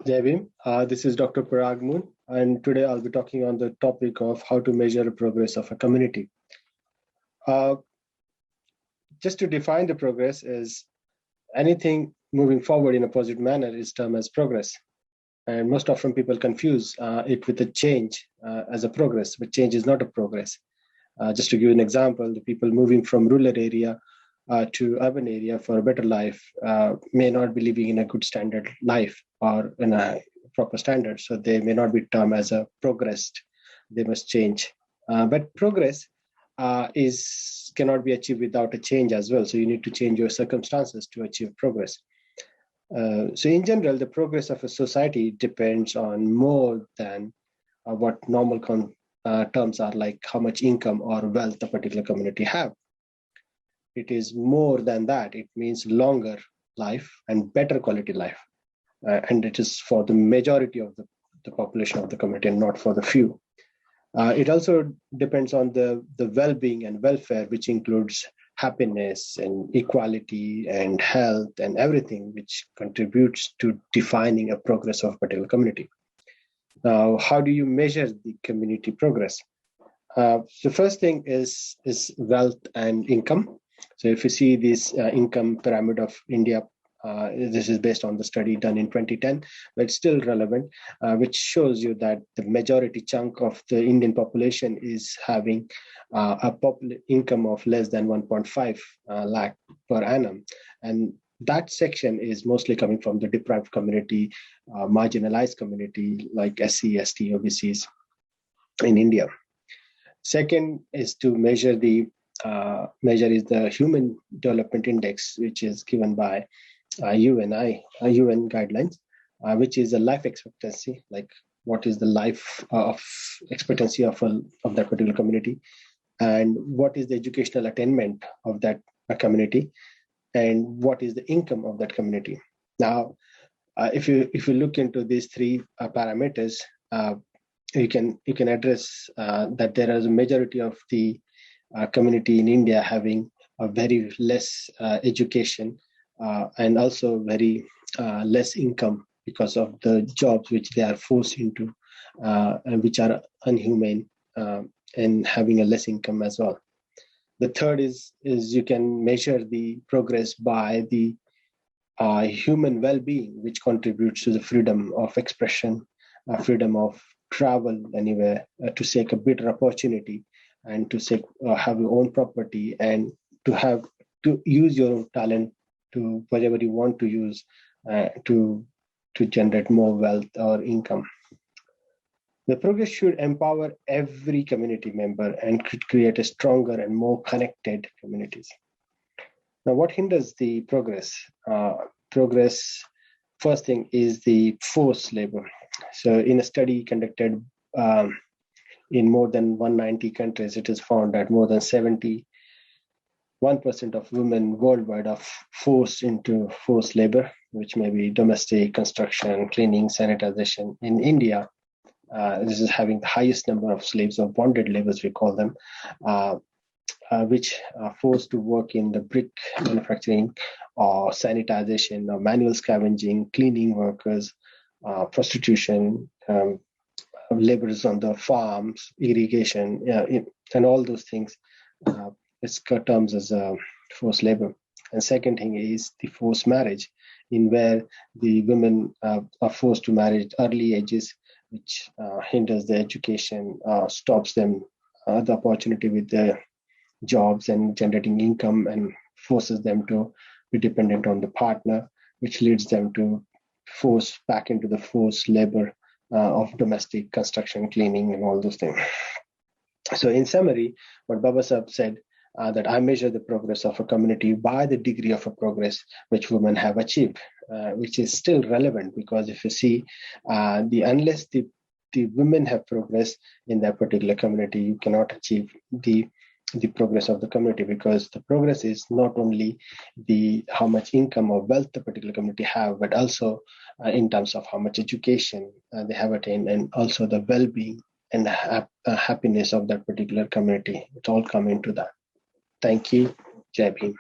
Jai Bhim. This is Dr. Parag, and today I'll be talking on the topic of how to measure the progress of a community. Uh, just to define the progress is anything moving forward in a positive manner is termed as progress. And most often people confuse it with a change as a progress, but change is not a progress. Just to give an example, the people moving from rural area to urban area for a better life may not be living in a good standard life or in a proper standard. So they may not be termed as a progressed. They must change. But progress is cannot be achieved without a change as well. So you need to change your circumstances to achieve progress. So in general, the progress of a society depends on more than what normal terms are, like how much income or wealth a particular community have. It is more than that. It means longer life and better quality life. And it is for the majority of the population of the community and not for the few. It also depends on the well-being and welfare, which includes happiness and equality and health and everything which contributes to defining a progress of a particular community. Now, how do you measure the community progress? The first thing is wealth and income. So if you see this income pyramid of India, this is based on the study done in 2010, but it's still relevant, which shows you that the majority chunk of the Indian population is having a income of less than 1.5 lakh per annum. And that section is mostly coming from the deprived community, marginalized community like SC, ST, OBCs in India. Second is to measure the Human Development Index, which is given by UN guidelines, which is a life expectancy, like what is the life of expectancy of that particular community, and what is the educational attainment of that community, and what is the income of that community. Now, if you look into these three parameters, you can address that there is a majority of the community in India having a very less education and also very less income because of the jobs which they are forced into and which are inhumane and having a less income as well. The third is you can measure the progress by the human well-being, which contributes to the freedom of expression, freedom of travel anywhere, to seek a better opportunity, and to seek have your own property, and to use your own talent to whatever you want to use to generate more wealth or income. The progress should empower every community member and could create a stronger and more connected communities. Now, what hinders the progress? Progress, first thing is the forced labor. So in a study conducted in more than 190 countries, it is found that more than 71% of women worldwide are forced into forced labor, which may be domestic, construction, cleaning, sanitization. In India, this is having the highest number of slaves, or bonded laborers we call them, which are forced to work in the brick manufacturing or sanitization or manual scavenging, cleaning workers, prostitution, laborers on the farms, irrigation, and all those things. It's terms as forced labor. And second thing is the forced marriage, in where the women are forced to marry at early ages, which hinders their education, stops them the opportunity with their jobs and generating income, and forces them to be dependent on the partner, which leads them to force back into the forced labor of domestic construction, cleaning, and all those things. So in summary, what Baba Sahib said, that I measure the progress of a community by the degree of a progress which women have achieved, which is still relevant, because if you see, unless the women have progressed in that particular community, you cannot achieve the progress of the community, because the progress is not only the how much income or wealth the particular community have, but also in terms of how much education they have attained, and also the well-being and happiness of that particular community. It all come into that. Thank you. Jai Bhim.